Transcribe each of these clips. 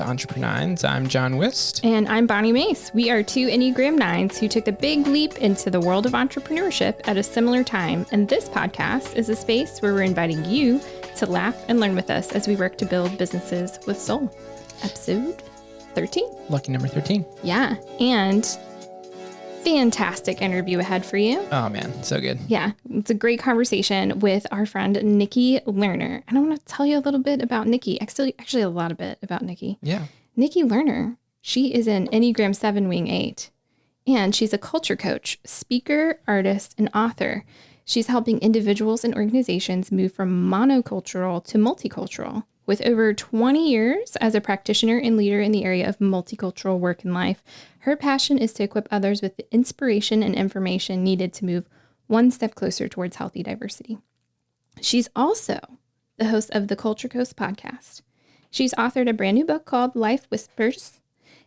EntrepreNINES. I'm John Wist. And I'm Bonni Mace. We are two Enneagram 9s who took a big leap into the world of entrepreneurship at a similar time. And this podcast is a space where we're inviting you to laugh and learn with us as we work to build businesses with soul. Episode 13. Lucky number 13. Yeah. And fantastic interview ahead for you. Oh, man. So good. Yeah. It's a great conversation with our friend, Nikki Lerner. And I want to tell you a little bit about Nikki. Actually, a lot of bit about Nikki. Yeah. Nikki Lerner, she is an Enneagram 7 Wing 8. And she's a culture coach, speaker, artist, and author. She's helping individuals and organizations move from monocultural to multicultural. With over 20 years as a practitioner and leader in the area of multicultural work and life, her passion is to equip others with the inspiration and information needed to move one step closer towards healthy diversity. She's also the host of the Culture Coast podcast. She's authored a brand new book called Life Whispers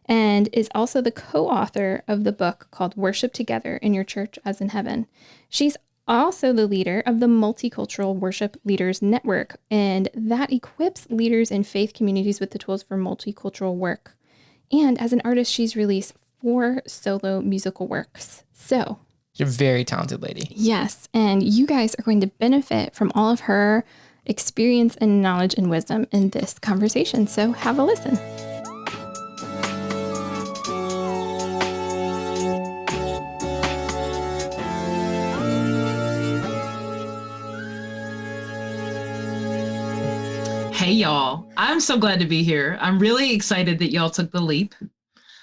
and is also the co-author of the book called Worship Together in Your Church as in Heaven. She's also the leader of the Multicultural Worship Leaders Network, and that equips leaders in faith communities with the tools for multicultural work. And as an artist, she's released 4 solo musical works. So, You're a very talented lady. yes, and you guys are going to benefit from all of her experience and knowledge and wisdom in this conversation. So have a listen. Hey, y'all. I'm so glad to be here. I'm really excited that y'all took the leap.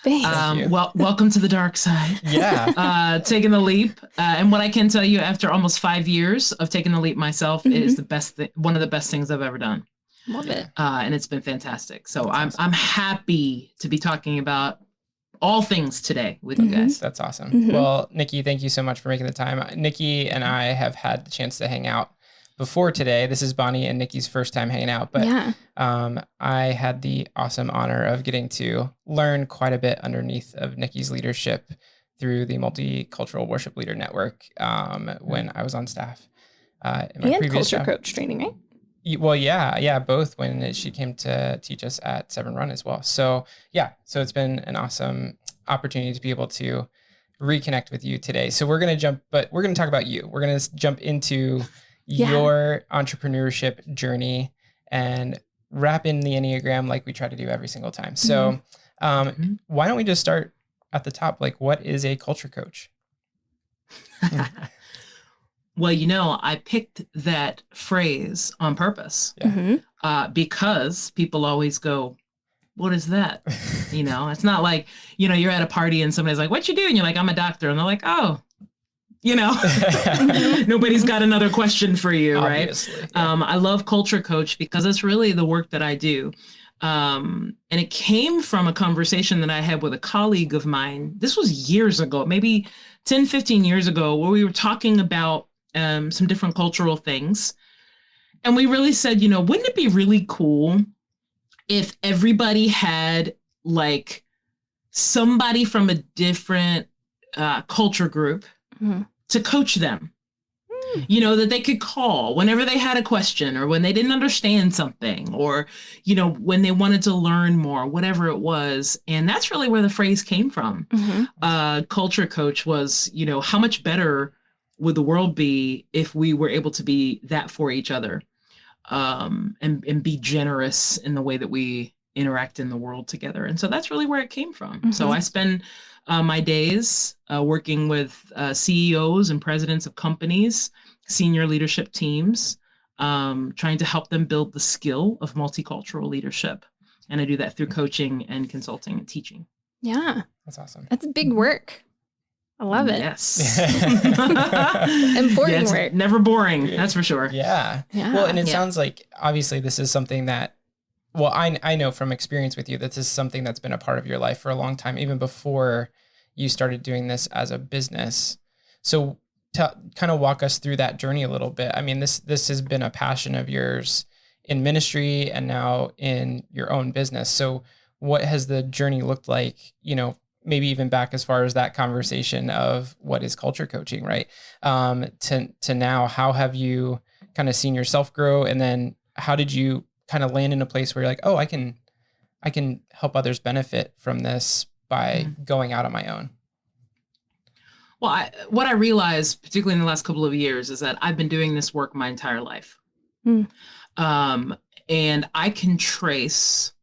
Thanks. Welcome to the dark side. Yeah. Taking the leap. And what I can tell you after almost 5 years of taking the leap myself is the best one of the best things I've ever done. Love it. And it's been fantastic. So That's I'm happy to be talking about all things today with you guys. That's awesome. Mhm. Well, Nikki, thank you so much for making the time. Nikki and I have had the chance to hang out before today. This is Bonni and Nikki's first time hanging out, but Yeah. I had the awesome honor of getting to learn quite a bit underneath of Nikki's leadership through the Multicultural Worship Leader Network when I was on staff. In my And previous culture job. coach training, right? Well, yeah, both when she came to teach us at Seven Run as well. So so it's been an awesome opportunity to be able to reconnect with you today. So we're going to talk about you. We're going to jump into your entrepreneurship journey and wrap in the Enneagram like we try to do every single time. So why don't we just start at the top? Like, what is a culture coach? Well, I picked that phrase on purpose because people always go, what is that? It's not like, you're at a party and somebody's like, what you do? And you're like, I'm a doctor. And they're like, oh, nobody's got another question for you, Obviously, right? yeah. I love Culture Coach because it's really the work that I do. And it came from a conversation that I had with a colleague of mine. This was years ago, maybe 10, 15 years ago, where we were talking about some different cultural things. And we really said, wouldn't it be really cool if everybody had like somebody from a different culture group to coach them, that they could call whenever they had a question or when they didn't understand something or, when they wanted to learn more, whatever it was. And that's really where the phrase came from. Culture coach was, how much better would the world be if we were able to be that for each other and be generous in the way that we interact in the world together. And so that's really where it came from. So I spend my days working with CEOs and presidents of companies, senior leadership teams, trying to help them build the skill of multicultural leadership. And I do that through coaching and consulting and teaching. Yeah. That's awesome. That's big work. I love it. Yes. Important it's work. never boring. That's for sure. Yeah. Well, and it sounds like obviously this is something that, well, I know from experience with you that this is something that's been a part of your life for a long time, even before you started doing this as a business. So kind of walk us through that journey a little bit. I mean, this has been a passion of yours in ministry and now in your own business. So what has the journey looked like, maybe even back as far as that conversation of what is culture coaching, right? To now, how have you kind of seen yourself grow? And then how did you kind of land in a place where you're like, oh, I can I can help others benefit from this by going out on my own? Well, what I realized, particularly in the last couple of years, is that I've been doing this work my entire life. And I can trace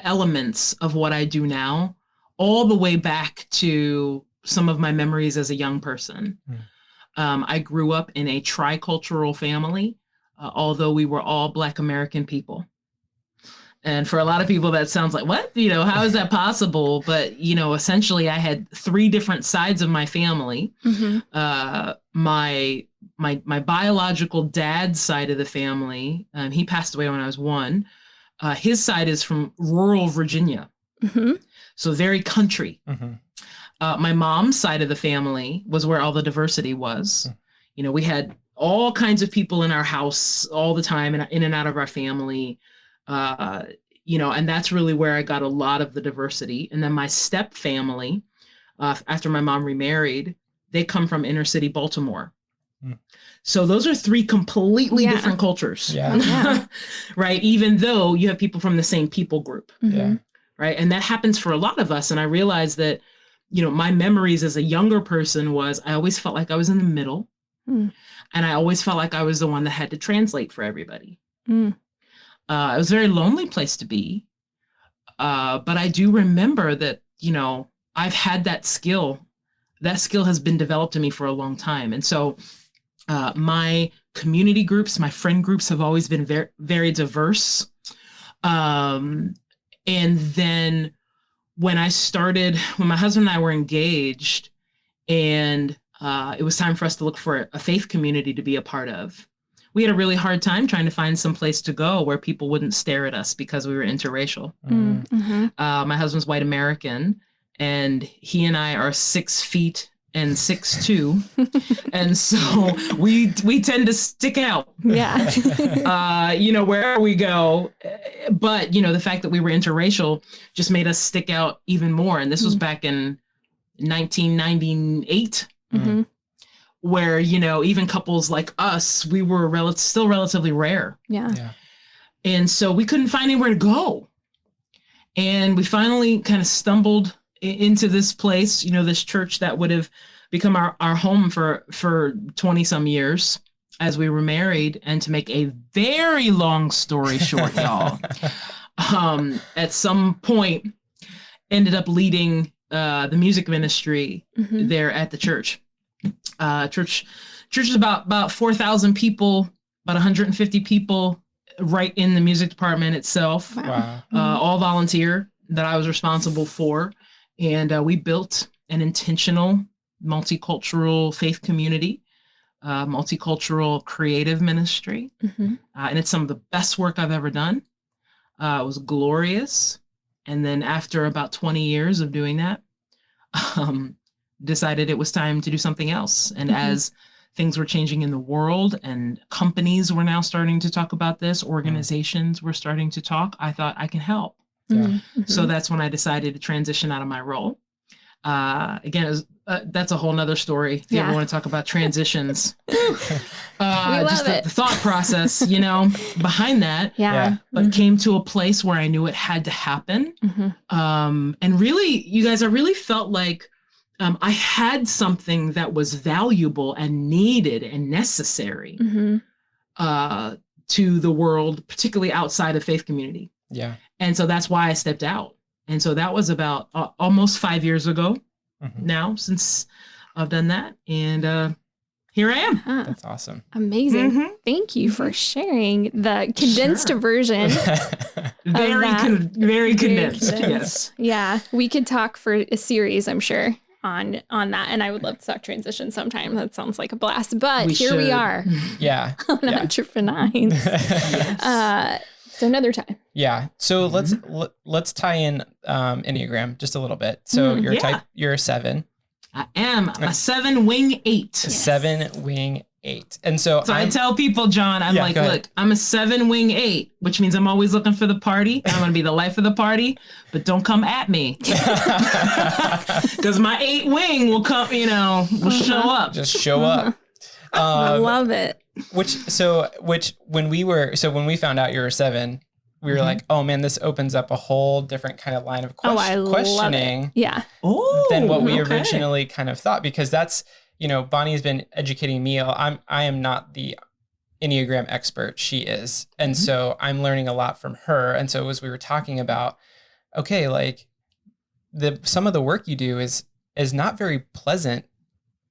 elements of what I do now all the way back to some of my memories as a young person. I grew up in a tricultural family, although we were all Black American people. And for a lot of people, that sounds like, what? How is that possible? But, essentially, I had 3 different sides of my family. My biological dad's side of the family, he passed away when I was 1. His side is from rural Virginia, so very country. My mom's side of the family was where all the diversity was. We had all kinds of people in our house all the time, and in and out of our family. And that's really where I got a lot of the diversity. And then my step family, after my mom remarried, they come from inner city Baltimore. So those are 3 completely different cultures, right? Even though you have people from the same people group, right? And that happens for a lot of us. And I realized that, my memories as a younger person was I always felt like I was in the middle, and I always felt like I was the one that had to translate for everybody. It was a very lonely place to be. But I do remember that, I've had that skill. That skill has been developed in me for a long time. And so my community groups, my friend groups have always been very, very diverse. And then when my husband and I were engaged, and it was time for us to look for a faith community to be a part of, we had a really hard time trying to find some place to go where people wouldn't stare at us because we were interracial. My husband's white American, and he and I are 6 feet and 6'2", and so we tend to stick out. Wherever we go. But the fact that we were interracial just made us stick out even more. And this was back in 1998. Where, even couples like us, we were still relatively rare. And so we couldn't find anywhere to go. And we finally kind of stumbled into this place, this church that would have become our home for 20 some years as we were married. And to make a very long story short, y'all, at some point ended up leading the music ministry there at the church. Church is about 4,000 people, about 150 people right in the music department itself. All volunteer that I was responsible for. And we built an intentional multicultural faith community, multicultural creative ministry. And it's some of the best work I've ever done. It was glorious. And then after about 20 years of doing that, decided it was time to do something else. And as things were changing in the world and companies were now starting to talk about this, organizations were starting to talk, I thought I can help. So that's when I decided to transition out of my role. Again, that's a whole nother story if you ever want to talk about transitions. Just the thought process, behind that. But came to a place where I knew it had to happen. And really, you guys, I really felt like I had something that was valuable and needed and necessary to the world, particularly outside of faith community. And so that's why I stepped out. And so that was about almost 5 years ago now since I've done that. And here I am. That's awesome. Amazing. Thank you for sharing the condensed version. Very condensed. Yes. Yeah. We could talk for a series, I'm sure, on that. And I would love to talk transition sometime. That sounds like a blast. But we are. On EntrepreNINES. So another time. So let's tie in Enneagram just a little bit. So you're a 7. I am a 7 wing 8. 7 wing 8. And so I tell people, John, I'm like, look, I'm a 7 wing 8, which means I'm always looking for the party. I'm going to be the life of the party, but don't come at me. Because my 8 wing will come, will show up. Just show up. I love it. When we found out you were a 7, we were like, oh man, this opens up a whole different kind of line of questioning than what we originally kind of thought, because that's, Bonnie's been educating me. I am not the Enneagram expert. She is. And so I'm learning a lot from her. And so as we were talking about, okay, like some of the work you do is not very pleasant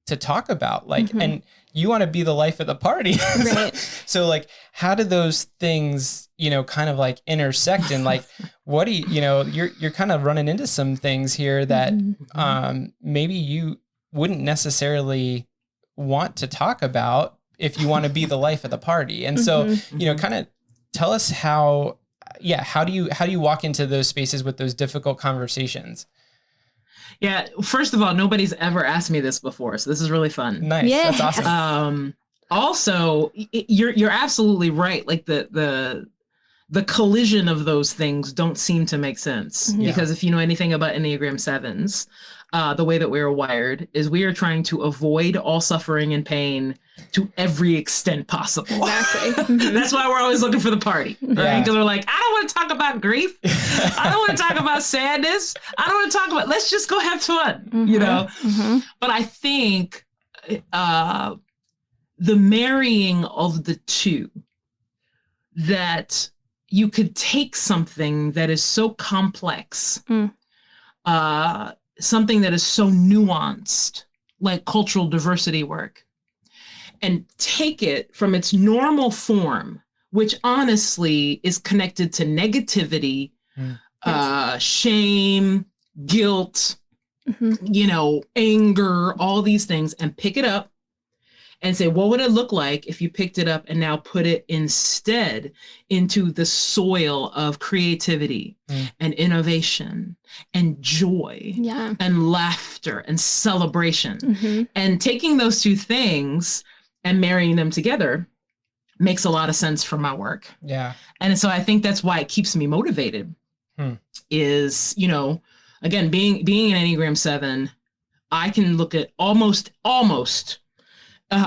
to talk about, like, and you want to be the life of the party. Right. So like, how do those things, kind of like intersect, and like, what do you're kind of running into some things here that, maybe you wouldn't necessarily want to talk about if you want to be the life of the party. And so, kind of tell us how do you walk into those spaces with those difficult conversations? Yeah. First of all, nobody's ever asked me this before, so this is really fun. Nice. Yeah. That's awesome. Also, you're absolutely right. Like the collision of those things don't seem to make sense, because if you know anything about Enneagram 7s, the way that we're wired is we are trying to avoid all suffering and pain to every extent possible. Exactly. That's why we're always looking for the party, right? Because we're like, I don't want to talk about grief. I don't want to talk about sadness. I don't want to talk about, let's just go have fun, But I think the marrying of the two, that you could take something that is so complex, something that is so nuanced, like cultural diversity work, and take it from its normal form, which honestly is connected to negativity, shame, guilt, anger, all these things, and pick it up and say, what would it look like if you picked it up and now put it instead into the soil of creativity and innovation and joy and laughter and celebration? And taking those two things and marrying them together makes a lot of sense for my work. Yeah. And so I think that's why it keeps me motivated is, again, being an Enneagram 7, I can look at almost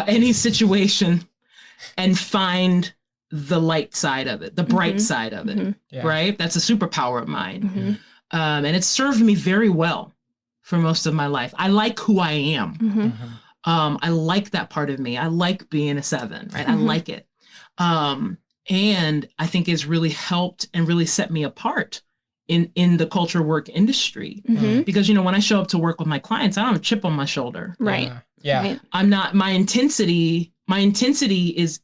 any situation and find the light side of it, the bright side of it, right? That's a superpower of mine. And it's served me very well for most of my life. I like who I am. I like that part of me. I like being a 7, right? I like it. And I think it's really helped and really set me apart in the culture work industry. Because, when I show up to work with my clients, I don't have a chip on my shoulder. Right. Yeah. Right. I'm not, my intensity is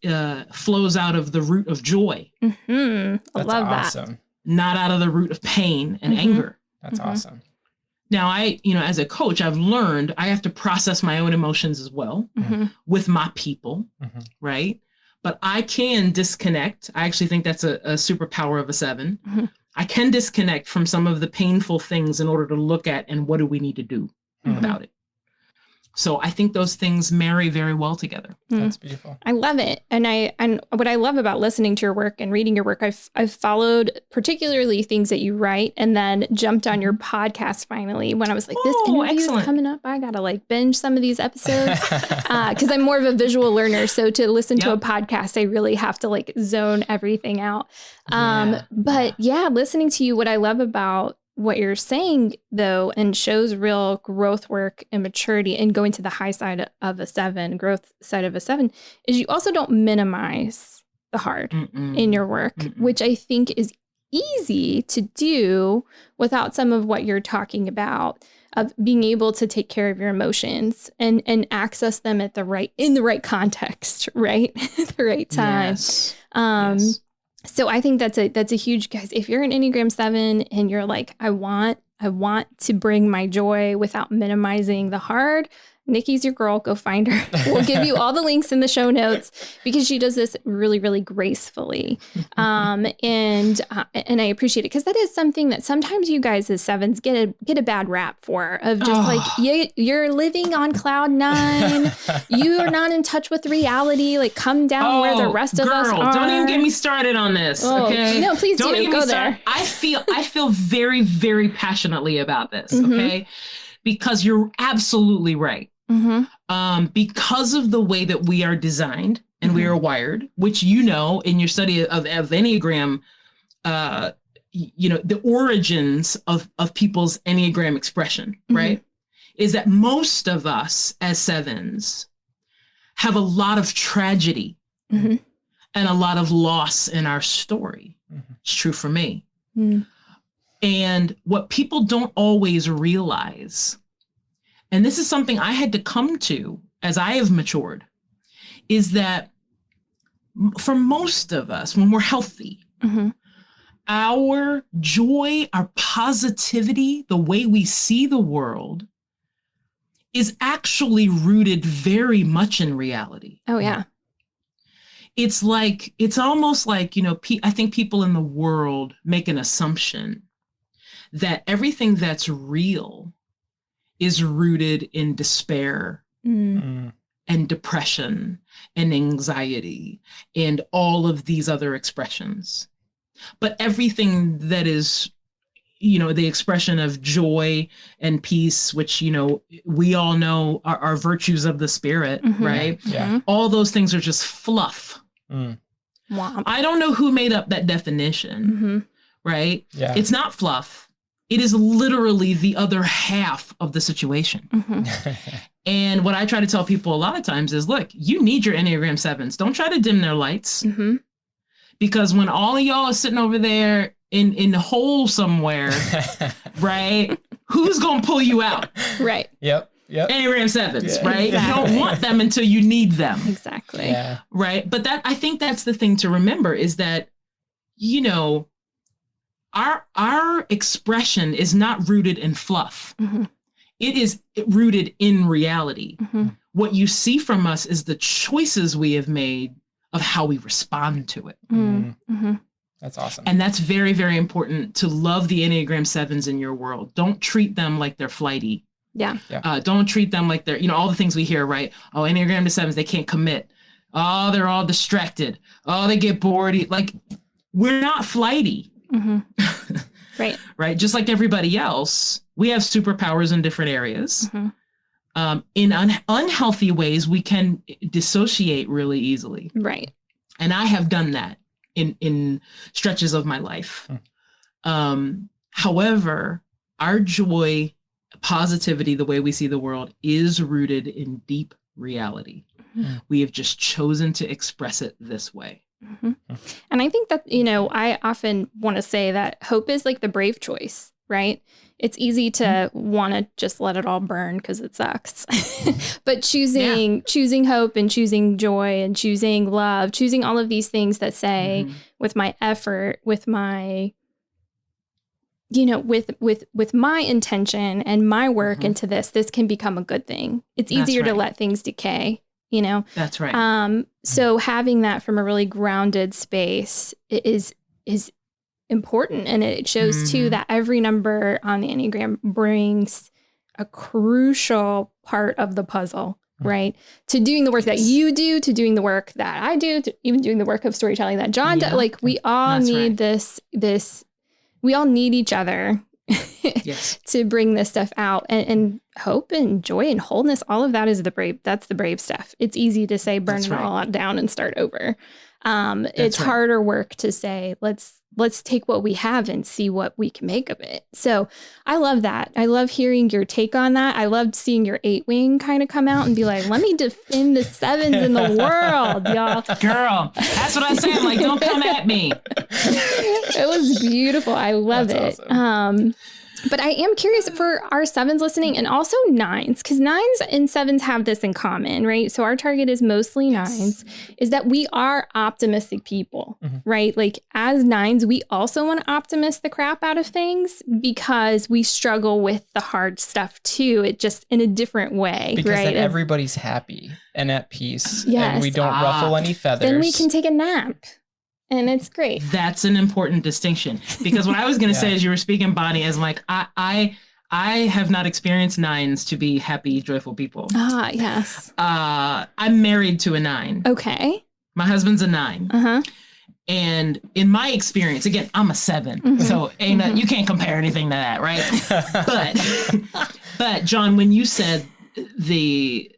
flows out of the root of joy. I love awesome. that. Not out of the root of pain and anger. That's awesome. Now as a coach, I've learned I have to process my own emotions as well with my people, right? But I can disconnect. I actually think that's a superpower of a 7. I can disconnect from some of the painful things in order to look at and what do we need to do about it. So I think those things marry very well together. That's beautiful. I love it. And what I love about listening to your work and reading your work, I've followed particularly things that you write, and then jumped on your podcast finally when I was like, this interview is coming up. I got to binge some of these episodes because I'm more of a visual learner. So to listen to a podcast, I really have to zone everything out. But listening to you, what I love about what you're saying, though, and shows real growth work and maturity and going to the high side of a 7, growth side of a 7, is you also don't minimize the hard in your work, which I think is easy to do without some of what you're talking about, of being able to take care of your emotions and access them in the right context, right? At the right time. Yes. So I think that's a huge, guys, if you're an Enneagram 7 and you're like, I want to bring my joy without minimizing the hard, Nikki's your girl. Go find her. We'll give you all the links in the show notes because she does this really, really gracefully. And I appreciate it because that is something that sometimes you guys as 7s get a bad rap for, of just you're living on cloud 9. You are not in touch with reality. Come down where the rest of us are. Don't even get me started on this. Okay. No, please don't go there. I feel very, very passionately about this. Okay. Because you're absolutely right. Because of the way that we are designed and we are wired, which in your study of Enneagram, the origins of people's Enneagram expression, right? Is that most of us as sevens have a lot of tragedy and a lot of loss in our story. It's true for me. And what people don't always realize, and this is something I had to come to as I have matured, is that for most of us, when we're healthy, our joy, our positivity, the way we see the world is actually rooted very much in reality. Oh, yeah. It's almost like, I think people in the world make an assumption that everything that's real is rooted in despair and depression and anxiety and all of these other expressions. But everything that is, the expression of joy and peace, which, we all know are virtues of the spirit, right? Yeah. All those things are just fluff. Wow. I don't know who made up that definition, right? Yeah. It's not fluff. It is literally the other half of the situation. And what I try to tell people a lot of times is, look, you need your Enneagram 7s. Don't try to dim their lights. Because when all of y'all are sitting over there in the hole somewhere, right? Who's going to pull you out? Right. Yep. Enneagram 7s, right? Exactly. You don't want them until you need them. Exactly. Yeah. Right. But I think that's the thing to remember is that, our expression is not rooted in fluff. It is rooted in reality. What you see from us is the choices we have made of how we respond to it. That's awesome. And that's very, very important, to love the Enneagram 7s in your world. Don't treat them like they're flighty. Yeah. Don't treat them like they're, all the things we hear, right? Oh, Enneagram to 7s, they can't commit. Oh, they're all distracted. Oh, they get bored. Like, we're not flighty. Right. Right. Just like everybody else, we have superpowers in different areas. In unhealthy ways, we can dissociate really easily. Right. And I have done that in stretches of my life. However, our joy, positivity, the way we see the world is rooted in deep reality. We have just chosen to express it this way. And I think that, I often want to say that hope is like the brave choice, right? It's easy to want to just let it all burn because it sucks. But choosing hope and choosing joy and choosing love, choosing all of these things that say with my effort, with my, with my intention and my work into this can become a good thing. It's easier to let things decay. That's right. So having that from a really grounded space is important. And it shows too that every number on the Enneagram brings a crucial part of the puzzle, right? To doing the work that you do, to doing the work that I do, to even doing the work of storytelling that John does. Like, we all need this, we all need each other to bring this stuff out, and hope and joy and wholeness. All of that is that's the brave stuff. It's easy to say, burn it all down and start over. It's harder work to say, let's take what we have and see what we can make of it. So I love that. I love hearing your take on that. I loved seeing your 8-wing kind of come out and be like, let me defend the 7s in the world, y'all. Girl, that's what I'm saying. Like, don't come at me. It was beautiful. I love it. Awesome. But I am curious for our 7s listening, and also 9s, because 9s and 7s have this in common, right? So our target is mostly 9s, is that we are optimistic people, right? Like, as 9s, we also want to optimist the crap out of things because we struggle with the hard stuff too. It just in a different way, because right? Then everybody's happy and at peace, yes. and we don't ruffle any feathers. Then we can take a nap. And it's great. That's an important distinction, because what I was going to say as you were speaking, Bonni, is like, I have not experienced 9s to be happy, joyful people. Ah, yes. I'm married to a 9. Okay. My husband's a 9. And in my experience, again, I'm a 7. So you can't compare anything to that, right? But John, when you said the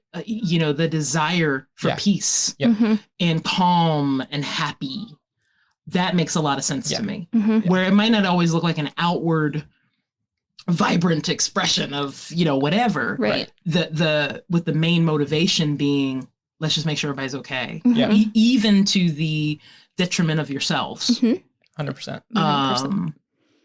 desire for peace and calm and happy, that makes a lot of sense to me. Mm-hmm. Where it might not always look like an outward vibrant expression of, whatever. Right. With the main motivation being, let's just make sure everybody's okay. Yeah. Even to the detriment of yourselves. Mm-hmm. 100%.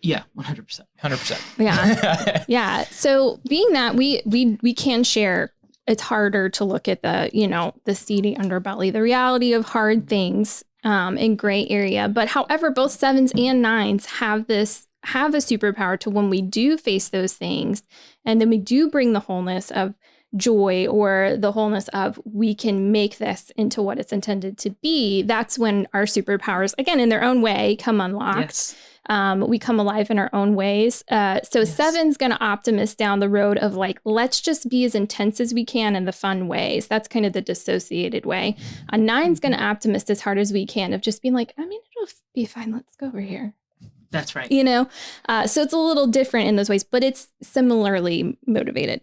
Yeah, 100%. 100%. Yeah. Yeah. So being that we can share, it's harder to look at the seedy underbelly, the reality of hard things in gray area. But however, both 7s and 9s have a superpower to when we do face those things, and then we do bring the wholeness of joy or the wholeness of we can make this into what it's intended to be. That's when our superpowers, again, in their own way, come unlocked. Yes. We come alive in our own ways. So yes. 7's going to optimist down the road of like, let's just be as intense as we can in the fun ways. That's kind of the dissociated way. A 9's going to optimist as hard as we can of just being like, I mean, it'll be fine. Let's go over here. That's right. So it's a little different in those ways, but it's similarly motivated.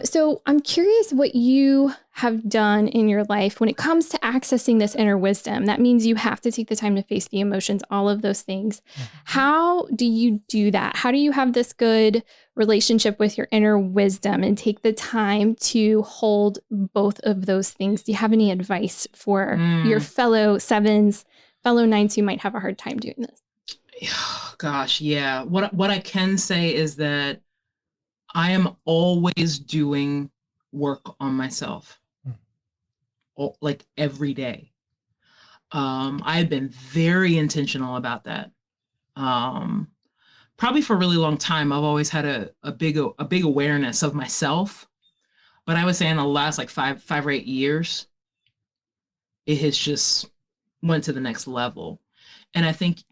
So I'm curious what you have done in your life when it comes to accessing this inner wisdom. That means you have to take the time to face the emotions, all of those things. How do you do that? How do you have this good relationship with your inner wisdom and take the time to hold both of those things? Do you have any advice for your fellow 7s, fellow 9s who might have a hard time doing this? Gosh, yeah. What I can say is that I am always doing work on myself, like every day. I've been very intentional about that. Probably for a really long time, I've always had a big awareness of myself, but I would say in the last like five or 8 years, it has just went to the next level. And I think,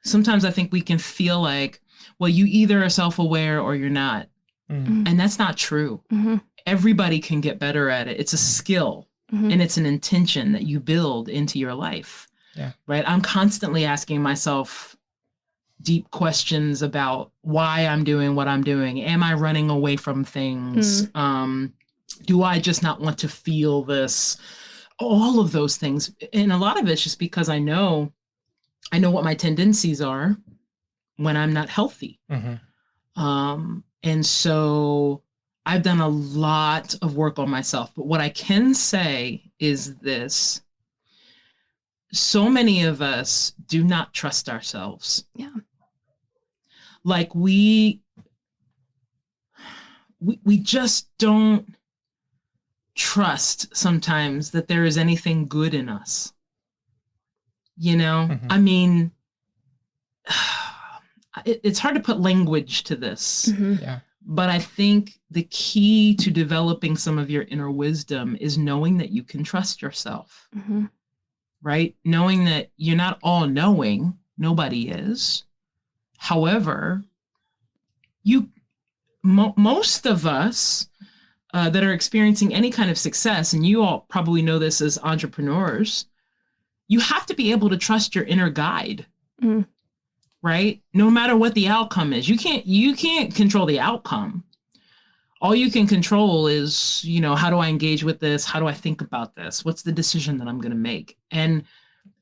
sometimes I think we can feel like, well, you either are self-aware or you're not. Mm-hmm. And that's not true. Mm-hmm. Everybody can get better at it. It's a skill and it's an intention that you build into your life. Yeah. Right. I'm constantly asking myself deep questions about why I'm doing what I'm doing. Am I running away from things? Do I just not want to feel this? All of those things. And a lot of it's just because I know what my tendencies are when I'm not healthy. And so I've done a lot of work on myself. But what I can say is this: so many of us do not trust ourselves. Yeah. Like we just don't trust sometimes that there is anything good in us. I mean, it's hard to put language to this, yeah. But I think the key to developing some of your inner wisdom is knowing that you can trust yourself, right? Knowing that you're not all knowing, nobody is. However, most of us that are experiencing any kind of success, and you all probably know this as entrepreneurs, you have to be able to trust your inner guide, right? No matter what the outcome is, you can't control the outcome. All you can control is, how do I engage with this? How do I think about this? What's the decision that I'm going to make? And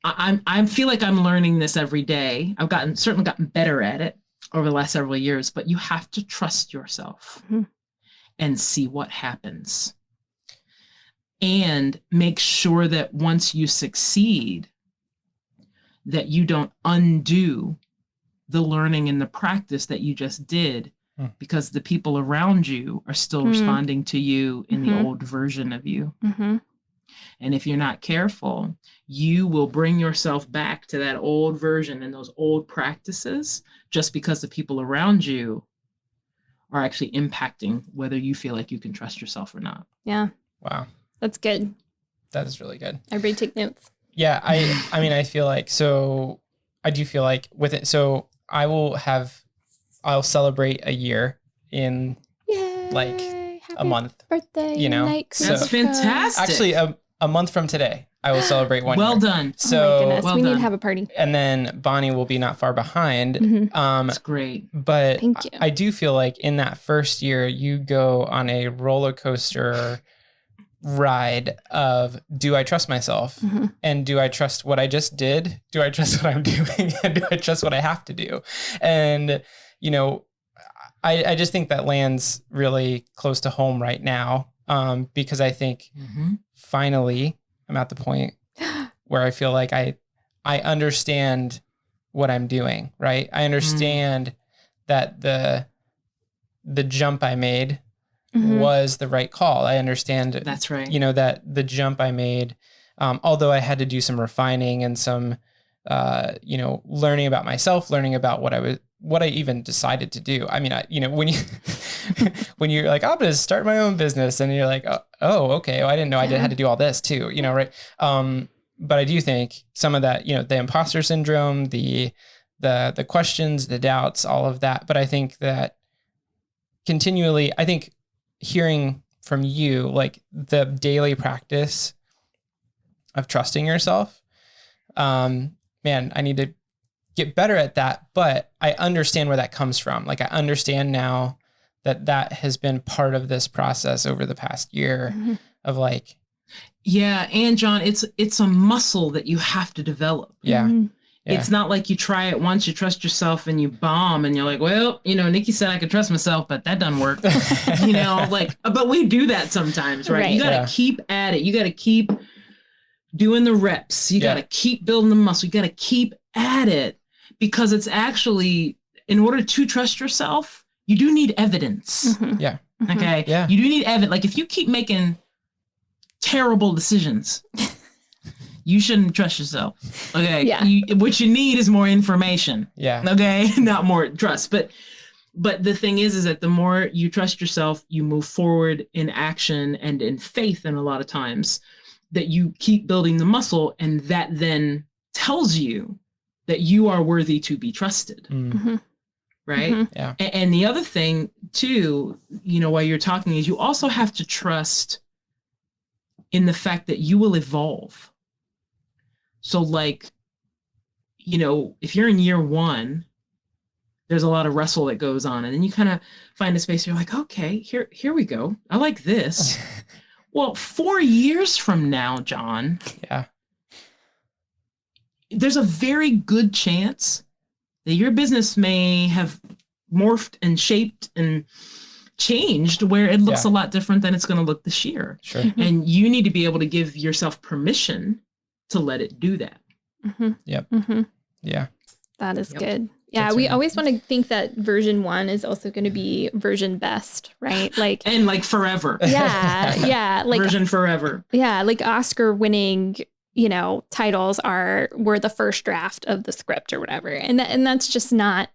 I feel like I'm learning this every day. I've certainly gotten better at it over the last several years, but you have to trust yourself and see what happens. And make sure that once you succeed, that you don't undo the learning and the practice that you just did, because the people around you are still responding to you in the old version of you. And if you're not careful, you will bring yourself back to that old version and those old practices just because the people around you are actually impacting whether you feel like you can trust yourself or not. Yeah. Wow. That's good. That is really good. Everybody take notes. Yeah. I mean, I feel like, I do feel like with it. So I'll celebrate a year in like a month, birthday, that's fantastic. Actually, a month from today, I will celebrate 1 year. Well done. So oh my goodness, we need to have a party. And then Bonni will be not far behind. That's great. But thank you. I do feel like in that first year, you go on a roller coaster ride of, do I trust myself? And do I trust what I just did? Do I trust what I'm doing? And do I trust what I have to do? And, you know, I just think that lands really close to home right now, because I think finally I'm at the point where I feel like I understand what I'm doing, right? I understand that the jump I made was the right call. I understand. That's right. You know, that the jump I made, although I had to do some refining and some, you know, learning about myself, learning about what I even decided to do. I mean, you know, when you're like, I'm going to start my own business, and you're like, oh, okay. Well, I didn't know I had to do all this too, you know, right? But I do think some of that, you know, the imposter syndrome, the questions, the doubts, all of that. But I think that continually, I think hearing from you, like the daily practice of trusting yourself, man, I need to get better at that, but I understand where that comes from. Like, I understand now that has been part of this process over the past year of like. Yeah. And John, it's a muscle that you have to develop. Yeah. Yeah. It's not like you try it once, you trust yourself and you bomb and you're like, well, you know, Nikki said I could trust myself, but that doesn't work. You know, like, but we do that sometimes, right? You got to keep at it. You got to keep doing the reps. You got to keep building the muscle. You got to keep at it, because it's actually, in order to trust yourself, you do need evidence. Yeah. Okay. Yeah. You do need evidence. Like, if you keep making terrible decisions, you shouldn't trust yourself. Okay. Yeah. What you need is more information. Yeah. Okay. Not more trust. But the thing is that the more you trust yourself, you move forward in action and in faith. And a lot of times that you keep building the muscle, and that then tells you that you are worthy to be trusted. Right. Yeah. And the other thing too, you know, while you're talking, is you also have to trust in the fact that you will evolve. So, like, you know, if you're in year one, there's a lot of wrestle that goes on, and then you kind of find a space where you're like, okay, here we go. I like this. Well, 4 years from now, John, there's a very good chance that your business may have morphed and shaped and changed where it looks a lot different than it's going to look this year. Sure. And you need to be able to give yourself permission to let it do that. Yep. Yeah. That is good. Yeah, we always want to think that version 1 is also going to be version best, right? Like, and like forever. Yeah, like version forever. Yeah, like Oscar winning, you know, titles were the first draft of the script or whatever, and that's just not.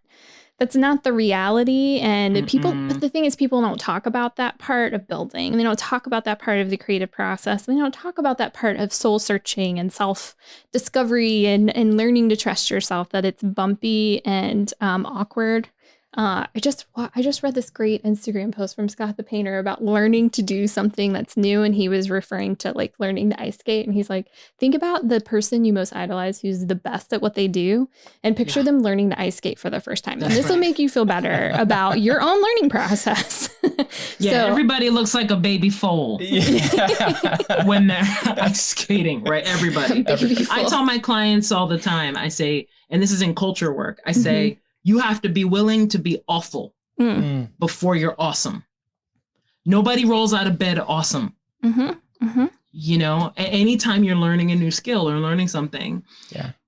That's not the reality. And people, but the thing is, people don't talk about that part of building. And they don't talk about that part of the creative process. They don't talk about that part of soul searching and self-discovery and learning to trust yourself, that it's bumpy and awkward. I just read this great Instagram post from Scott the Painter about learning to do something that's new. And he was referring to like learning to ice skate. And he's like, think about the person you most idolize who's the best at what they do, and picture them learning to ice skate for the first time. And this will make you feel better about your own learning process. So, everybody looks like a baby foal when they're ice skating, right? Everybody. I tell my clients all the time, I say, and this is in culture work, I say, you have to be willing to be awful before you're awesome. Nobody rolls out of bed awesome. You know, anytime you're learning a new skill or learning something,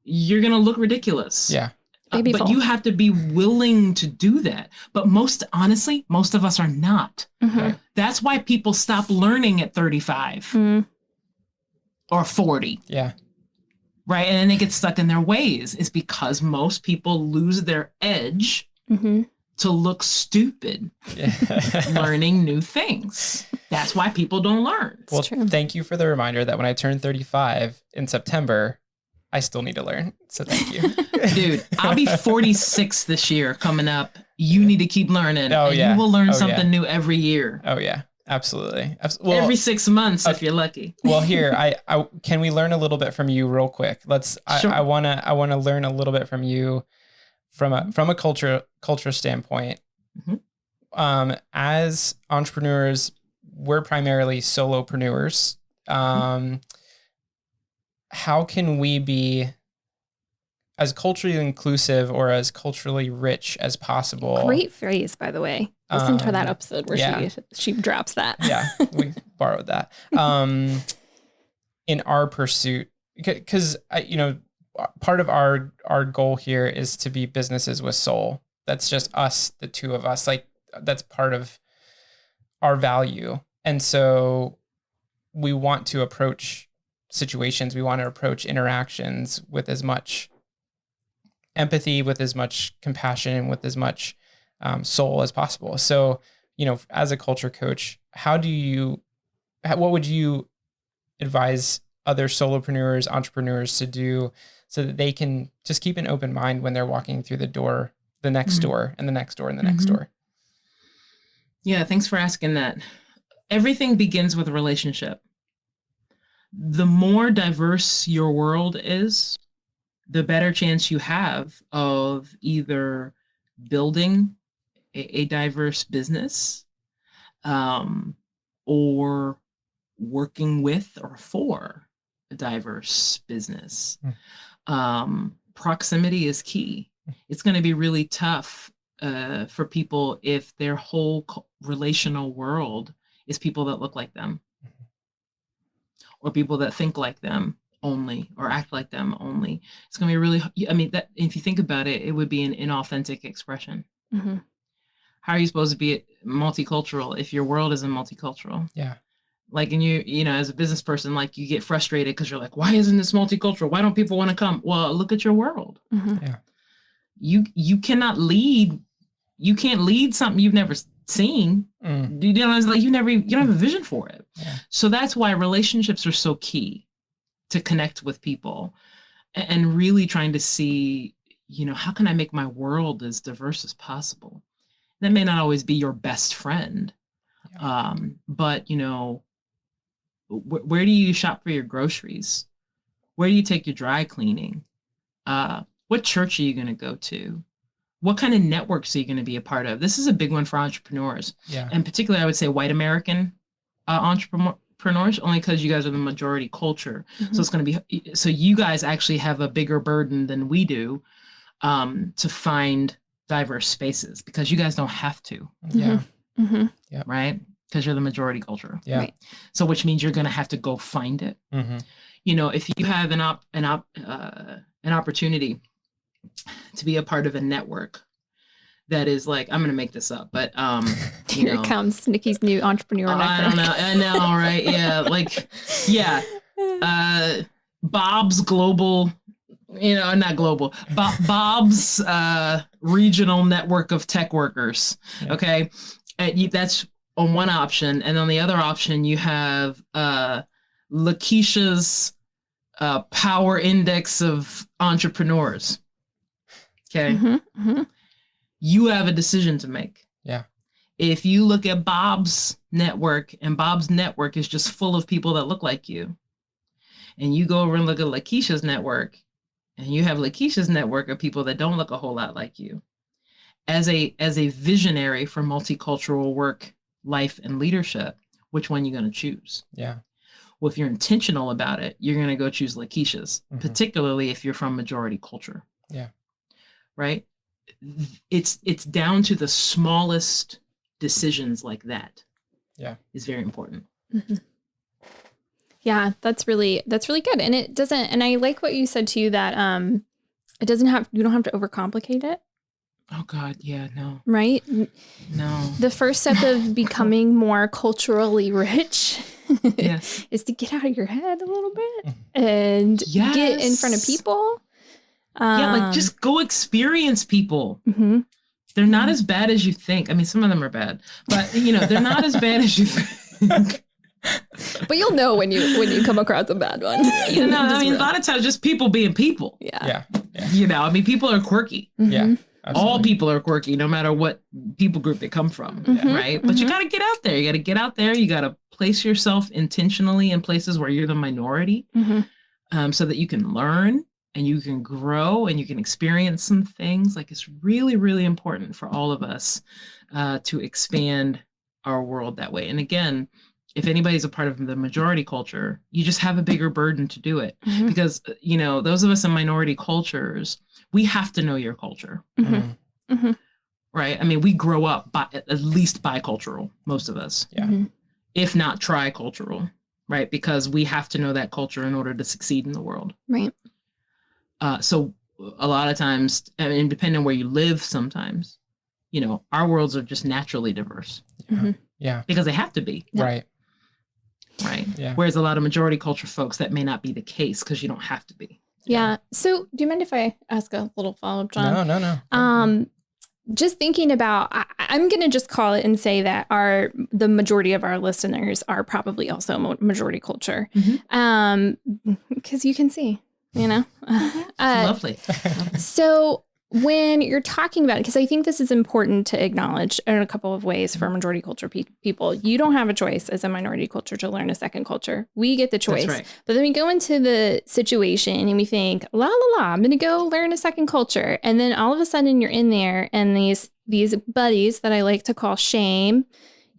you're going to look ridiculous. Yeah. But you have to be willing to do that. But honestly, most of us are not. That's why people stop learning at 35 or 40. Yeah. Right. And then they get stuck in their ways, is because most people lose their edge to look stupid learning new things. That's why people don't learn. Well, thank you for the reminder that when I turn 35 in September, I still need to learn. So thank you. Dude, I'll be 46 this year coming up. You need to keep learning. Oh, yeah. You will learn something new every year. Oh, yeah. Absolutely. Well, every 6 months, if you're lucky. Well, here, I can we learn a little bit from you real quick? Sure. I wanna learn a little bit from you from a culture standpoint. As entrepreneurs, we're primarily solopreneurs. How can we be as culturally inclusive or as culturally rich as possible? Great phrase, by the way. Listen to that episode where she drops that. Yeah, we borrowed that. In our pursuit, because part of our goal here is to be businesses with soul. That's just us, the two of us. Like, that's part of our value. And so we want to approach situations, we want to approach interactions with as much empathy, with as much compassion, with as much soul as possible. So, as a culture coach, what would you advise other solopreneurs, entrepreneurs to do so that they can just keep an open mind when they're walking through the door, the next door and the next door and the next door? Yeah, thanks for asking that. Everything begins with a relationship. The more diverse your world is, the better chance you have of either building a diverse business, or working with or for a diverse business. Proximity is key. It's going to be really tough for people if their whole relational world is people that look like them, or people that think like them only, or act like them only. It's going to be really, that if you think about it, it would be an inauthentic expression. How are you supposed to be multicultural if your world isn't multicultural? Yeah. Like, and you as a business person, like, you get frustrated because you're like, why isn't this multicultural? Why don't people want to come? Well, look at your world. Yeah. You cannot lead. You can't lead something you've never seen. You know, it's like you don't have a vision for it. Yeah. So that's why relationships are so key to connect with people, and really trying to see, how can I make my world as diverse as possible? That may not always be your best friend, but where do you shop for your groceries? Where do you take your dry cleaning? What church are you going to go to? What kind of networks are you going to be a part of? This is a big one for entrepreneurs. Yeah. And particularly, I would say white American entrepreneurs, only because you guys are the majority culture. So it's going to be, so you guys actually have a bigger burden than we do to find diverse spaces, because you guys don't have to. Yeah. Yeah. Right? Because you're the majority culture. Yeah. Right. So which means you're going to have to go find it. If you have an opportunity to be a part of a network that is like, I'm going to make this up, but here comes Nikki's new entrepreneur network. I don't know. I know, right? Yeah. Like, yeah. Bob's global, not global, Bob's regional network of tech workers. Yeah. Okay. That's on one option. And on the other option, you have Lakeisha's power index of entrepreneurs. Okay. You have a decision to make. Yeah. If you look at Bob's network, and Bob's network is just full of people that look like you, and you go over and look at Lakeisha's network, and you have Lakeisha's network of people that don't look a whole lot like you, as a visionary for multicultural work, life, and leadership, which one are you going to choose? Yeah. Well, if you're intentional about it, you're going to go choose Lakeisha's, particularly if you're from majority culture. Yeah. Right? It's down to the smallest decisions like that. Yeah. Is very important. Yeah, that's really good. And it doesn't, and I like what you said too, that you don't have to overcomplicate it. Oh God, yeah, no. Right? No. The first step of becoming more culturally rich is to get out of your head a little bit and get in front of people. Like, just go experience people. They're not as bad as you think. I mean, some of them are bad, but they're not as bad as you think. But you'll know when you come across a bad one. A lot of times just people being people. Yeah. People are quirky. Yeah. Absolutely. All people are quirky, no matter what people group they come from, right? But you got to get out there. You got to get out there. You got to place yourself intentionally in places where you're the minority, so that you can learn and you can grow and you can experience some things. Like, it's really, really important for all of us to expand our world that way. And again, if anybody's a part of the majority culture, you just have a bigger burden to do it. Because, those of us in minority cultures, we have to know your culture. Right? I mean, we grow up at least bicultural, most of us. Yeah. If not tricultural, right? Because we have to know that culture in order to succeed in the world. Right. So a lot of times, I mean, depending on where you live, sometimes, our worlds are just naturally diverse. Yeah. Because they have to be. Right. Right. Yeah. Whereas a lot of majority culture folks, that may not be the case because you don't have to be. Yeah. So do you mind if I ask a little follow-up, John? No. Just thinking about, I'm going to just call it and say that the majority of our listeners are probably also majority culture. Because you can see, Lovely. So when you're talking about it, because I think this is important to acknowledge in a couple of ways for majority culture people, you don't have a choice as a minority culture to learn a second culture. We get the choice. That's right. But then we go into the situation and we think, I'm going to go learn a second culture. And then all of a sudden you're in there and these buddies that I like to call shame,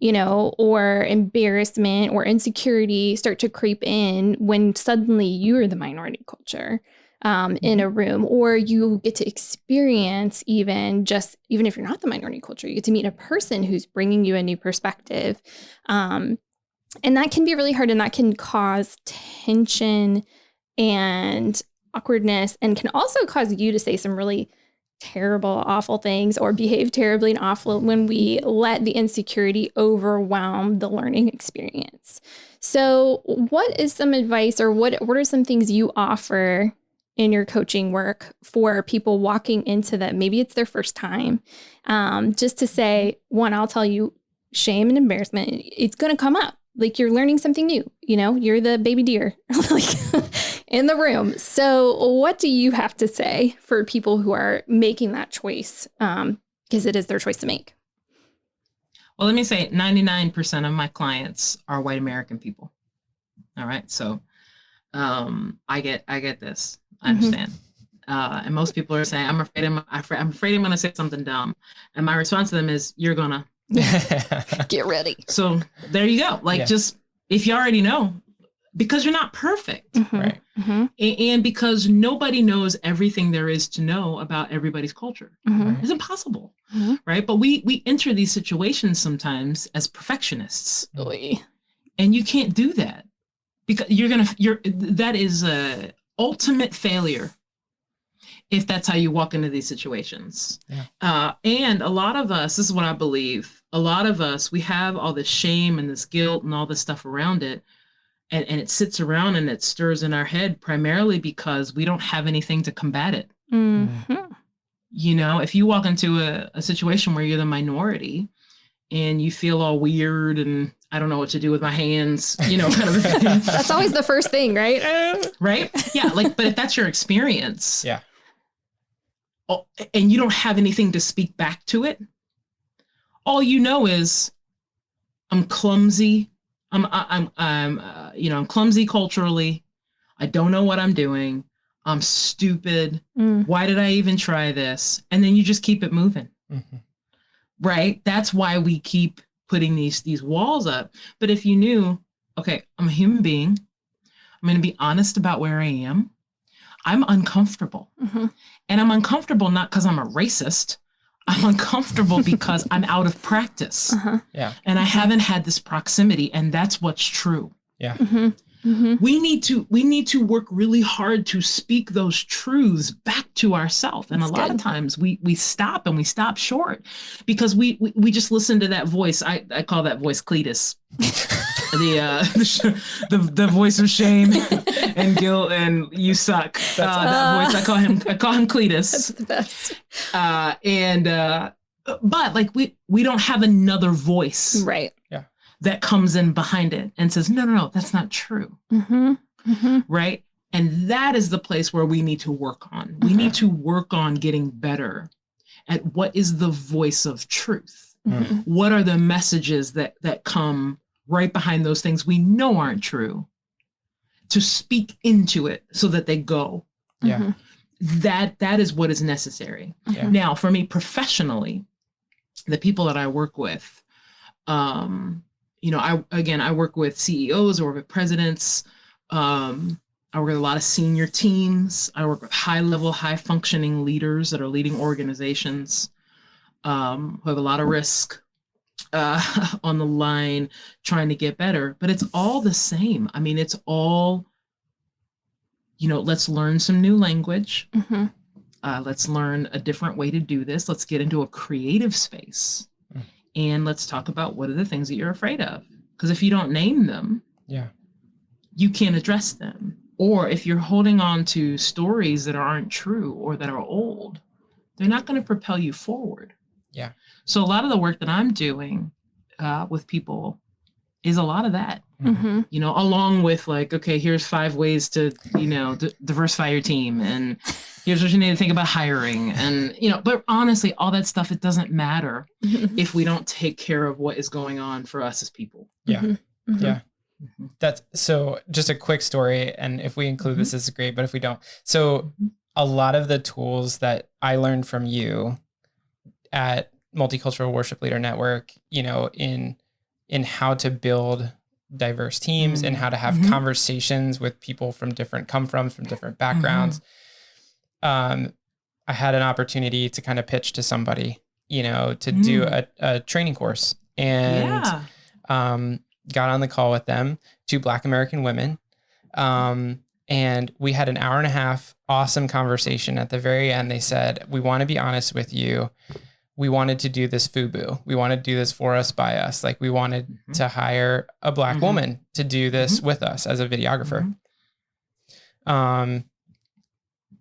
or embarrassment or insecurity start to creep in when suddenly you're the minority culture. In a room, or you get to experience even if you're not the minority culture, you get to meet a person who's bringing you a new perspective. And that can be really hard, and that can cause tension and awkwardness, and can also cause you to say some really terrible, awful things or behave terribly and awful when we let the insecurity overwhelm the learning experience. So what is some advice, or what are some things you offer in your coaching work for people walking into that? Maybe it's their first time. Just to say, one, I'll tell you, shame and embarrassment, it's going to come up. Like, you're learning something new, you're the baby deer in the room. So what do you have to say for people who are making that choice? Because it is their choice to make. Well, let me say 99% of my clients are white American people. All right. So I get this. I understand. And most people are saying, I'm afraid I'm going to say something dumb. And my response to them is, you're going to get ready. So there you go. Just, if you already know, because you're not perfect. Right. And because nobody knows everything there is to know about everybody's culture. It's impossible. Right. But we enter these situations sometimes as perfectionists. And you can't do that, because that is a ultimate failure if that's how you walk into these situations. And a lot of us, this is what I believe, a lot of us, we have all this shame and this guilt and all this stuff around it. And it sits around and it stirs in our head primarily because we don't have anything to combat it. If you walk into a situation where you're the minority and you feel all weird and I don't know what to do with my hands, kind of a thing. That's always the first thing, right? Right? Yeah. But if that's your experience, and you don't have anything to speak back to it, all you know is, I'm clumsy. I'm clumsy culturally. I don't know what I'm doing. I'm stupid. Why did I even try this? And then you just keep it moving. Right? That's why we keep putting these walls up. But if you knew, okay, I'm a human being, I'm going to be honest about where I am. I'm uncomfortable. And I'm uncomfortable not because I'm a racist. I'm uncomfortable because I'm out of practice. And I haven't had this proximity, and that's what's true. We need to work really hard to speak those truths back to ourselves. And a lot of times we stop short because we just listen to that voice. I call that voice Cletus. the voice of shame and guilt and you suck. That voice, I call him Cletus. That's the best. But we don't have another voice. Right. That comes in behind it and says, no, that's not true. Right. And that is the place where we need to work on. We need to work on getting better at what is the voice of truth. What are the messages that come right behind those things we know aren't true, to speak into it so that they go. That is what is necessary. Now, for me professionally, the people that I work with, I work with CEOs, I work with presidents. I work with a lot of senior teams. I work with high-level, high-functioning leaders that are leading organizations who have a lot of risk on the line trying to get better. But it's all the same. I mean, it's all, let's learn some new language. Mm-hmm. Let's learn a different way to do this. Let's get into a creative space. And let's talk about what are the things that you're afraid of. Because if you don't name them, you can't address them. Or if you're holding on to stories that aren't true or that are old, they're not going to propel you forward. Yeah. So a lot of the work that I'm doing with people is a lot of that, Mm-hmm. Along with like, okay, here's 5 ways to, diversify your team. And here's what you need to think about hiring. And, but honestly, all that stuff, it doesn't matter if we don't take care of what is going on for us as people. Yeah. Mm-hmm. Yeah. That's so just a quick story. And if we include this, is great. But if we don't, so a lot of the tools that I learned from you at Multicultural Worship Leader Network, in how to build diverse teams and how to have conversations with people from different backgrounds. I had an opportunity to kind of pitch to somebody, to do a training course, and got on the call with them, 2 Black American women. And we had an hour and a half awesome conversation. At the very end, they said, we want to be honest with you. We wanted to do this FUBU. We want to do this for us, by us. Like, we wanted to hire a Black woman to do this with us as a videographer.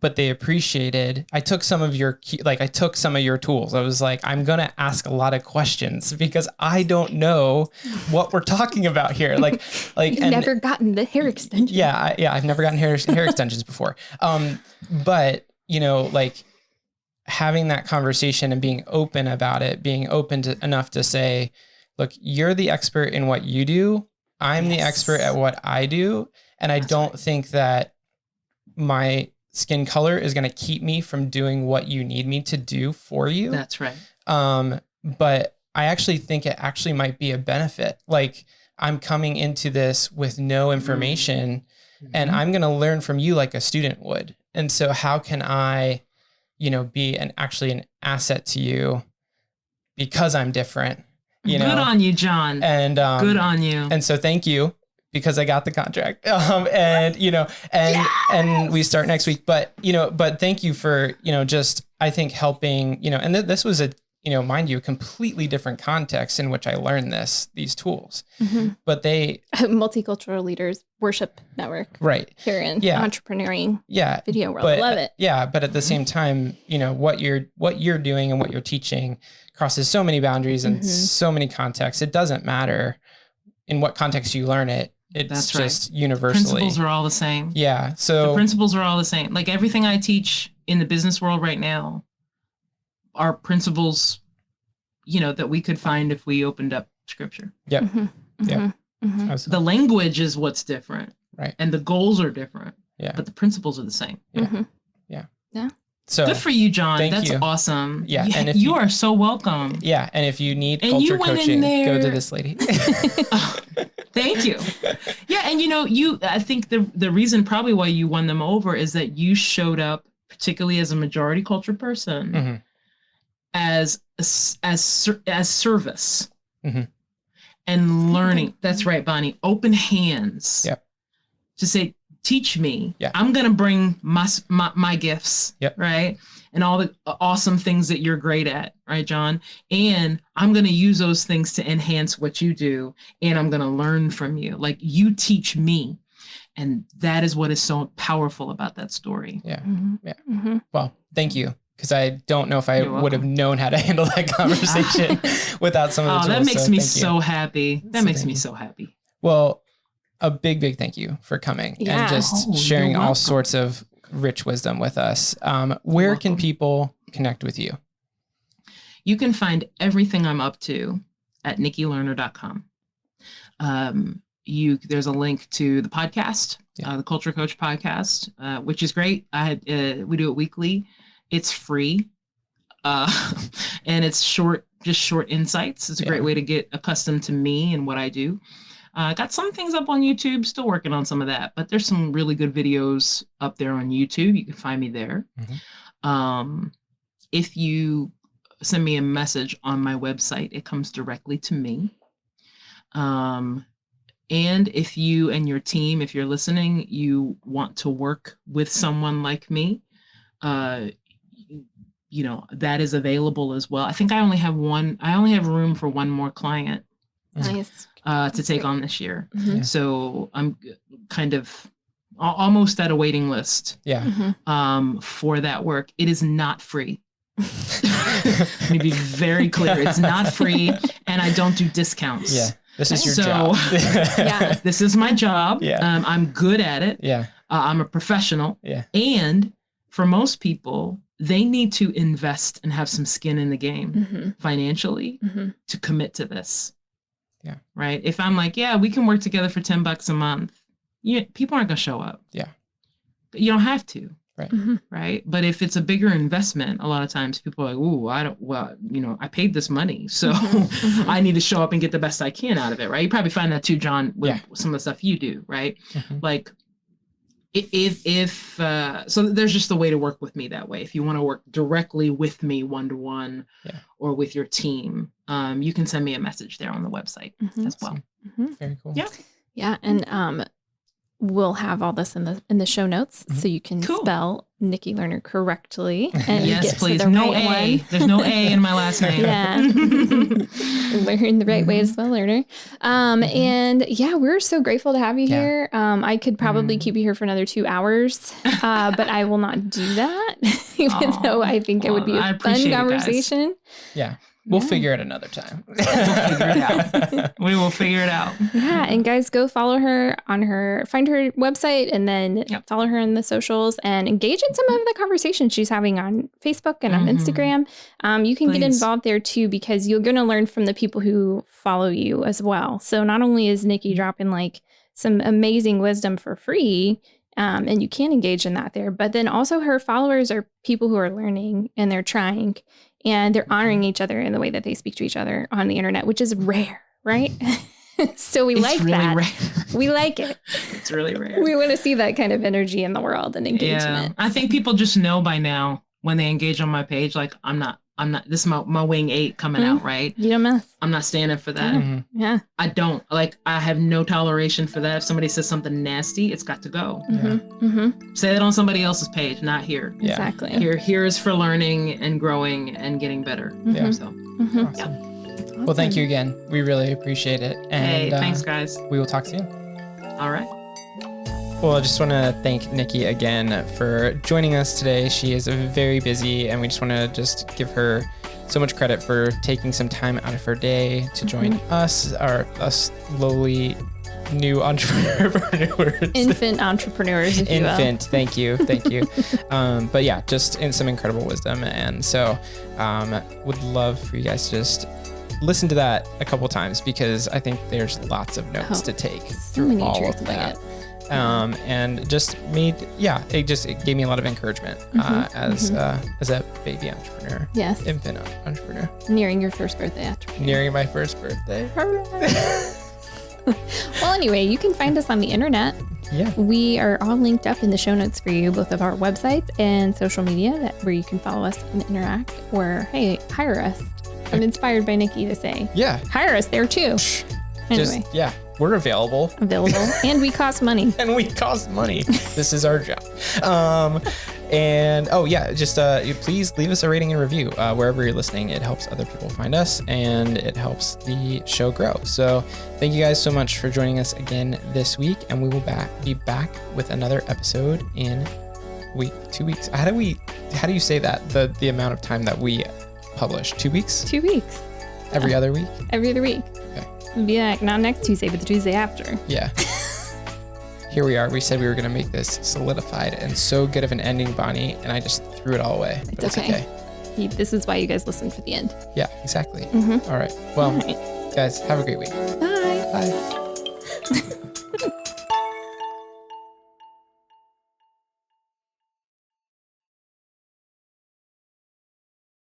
But they appreciated, I took some of your tools. I was like, I'm going to ask a lot of questions because I don't know what we're talking about here. You've never gotten the hair extension. Yeah. I've never gotten hair extensions before. But having that conversation and being open about it, being open enough to say, look, you're the expert in what you do. I'm the expert at what I do. And I don't think that my skin color is going to keep me from doing what you need me to do for you. That's right. But I actually think it actually might be a benefit. Like, I'm coming into this with no information and I'm going to learn from you like a student would. And so how can I, be an asset to you because I'm different, Good on you, John. And, good on you. And so thank you, because I got the contract, and we start next week, but thank you for, just, I think helping, and this was a, mind you, a completely different context in which I learned these tools, but they Multicultural Leaders Worship Network, right here in entrepreneuring video world. I love it. Yeah. But at the same time, what you're doing and what you're teaching crosses so many boundaries and so many contexts. It doesn't matter in what context you learn it. It's just universally. Principles are all the same. Yeah. So the principles are all the same. Like, everything I teach in the business world right now are principles, that we could find if we opened up scripture. Yep. Yeah. The language is what's different. Right. And the goals are different. Yeah. But the principles are the same. Yeah. Yeah. So good for you, John. That's you. Awesome. Yeah. And if you are so welcome. Yeah. And if you need culture coaching, go to this lady. Thank you. Yeah. And I think the reason probably why you won them over is that you showed up, particularly as a majority culture person, as service and learning. That's right, Bonni. Open hands. Yep. To say, teach me. Yeah. I'm going to bring my gifts. Yep. Right. And all the awesome things that you're great at. Right, John? And I'm going to use those things to enhance what you do. And I'm going to learn from you. Like, you teach me. And that is what is so powerful about that story. Yeah. Yeah. Well, thank you. Because I don't know if I would have known how to handle that conversation without some of the tools. That makes me so happy. That makes me so happy. Well, a big, big thank you for coming and just sharing all sorts of rich wisdom with us. Where can people connect with you? You can find everything I'm up to at nikkilerner.com. There's a link to the podcast, the Culture Coach podcast, which is great. We do it weekly. It's free. And it's short insights. It's a great way to get accustomed to me and what I do. Got some things up on YouTube, still working on some of that, but there's some really good videos up there on YouTube. You can find me there. If you send me a message on my website, it comes directly to me. And if you and your team, if you're listening, you want to work with someone like me, you know, that is available as well. I think I only have room for one more client. Nice. To take on this year. So I'm kind of almost at a waiting list for that work. It is not free. Let me be very clear. It's not free, and I don't do discounts. Yeah. This is your job. This is my job. Yeah. I'm good at it. Yeah. I'm a professional. Yeah. And for most people, they need to invest and have some skin in the game financially to commit to this. Yeah. Right. If I'm like, yeah, we can work together for $10 a month, people aren't going to show up. Yeah. But you don't have to. Right. Right. But if it's a bigger investment, a lot of times people are like, ooh, I paid this money, so I need to show up and get the best I can out of it. Right. You probably find that too, John, with some of the stuff you do. Right. Like so there's just a way to work with me that way. If you want to work directly with me one-to-one or with your team, you can send me a message there on the website as well. Very cool. Yeah. Yeah. And we'll have all this in the show notes so you can spell Nikki Lerner correctly. And yes, get please. To the No right A. one. There's no A in my last name. Yeah. Learn the right way to spell Lerner. And yeah, we're so grateful to have you here. I could probably keep you here for another 2 hours, but I will not do that, even though I think it would be a fun conversation. Yeah. We'll figure it another time. We'll figure it out. We will figure it out. Yeah. And guys, go follow her find her website, and then follow her in the socials and engage in some of the conversations she's having on Facebook and on Instagram. You can get involved there too, because you're going to learn from the people who follow you as well. So not only is Nikki dropping like some amazing wisdom for free, and you can engage in that there, but then also her followers are people who are learning and they're trying. And they're honoring each other in the way that they speak to each other on the internet, which is rare, right? So it's really that. Rare. We like it. It's really rare. We want to see that kind of energy in the world and engagement. Yeah. I think people just know by now when they engage on my page, like I'm not, this is my wing 8 coming out, right? You don't mess. I'm not standing for that. Yeah. I don't. Like, I have no toleration for that. If somebody says something nasty, it's got to go. Say that on somebody else's page, not here. Yeah. Exactly. Here is for learning and growing and getting better. Yeah. So, awesome. Well, thank you again. We really appreciate it. And thanks, guys. We will talk soon. All right. Well, I just want to thank Nikki again for joining us today. She is very busy, and we just want to just give her so much credit for taking some time out of her day to join us lowly new entrepreneurs. Infant entrepreneurs, if you will. Thank you. But yeah, just in some incredible wisdom. And so would love for you guys to just listen to that a couple times, because I think there's lots of notes to take through all of that. And just it gave me a lot of encouragement as a baby entrepreneur. Yes. Infant entrepreneur. Nearing your first birthday entrepreneur. Nearing my first birthday. Well, anyway, you can find us on the internet. Yeah. We are all linked up in the show notes for you, both of our websites and social media, where you can follow us and interact, or hey, hire us. I'm inspired by Nikki to say, hire us there too. Anyway. We're available. And we cost money. This is our job. Please leave us a rating and review wherever you're listening. It helps other people find us, and it helps the show grow. So thank you guys so much for joining us again this week, and we will be back with another episode in 2 weeks. How do you say that? The amount of time that we publish? 2 weeks? 2 weeks. Every other week? Every other week. Okay. It'll be like not next Tuesday, but the Tuesday after. Yeah. Here we are. We said we were going to make this solidified and so good of an ending, Bonni, and I just threw it all away. But it's okay. This is why you guys listen for the end. Yeah, exactly. All right. Well, guys, have a great week. Bye. Bye.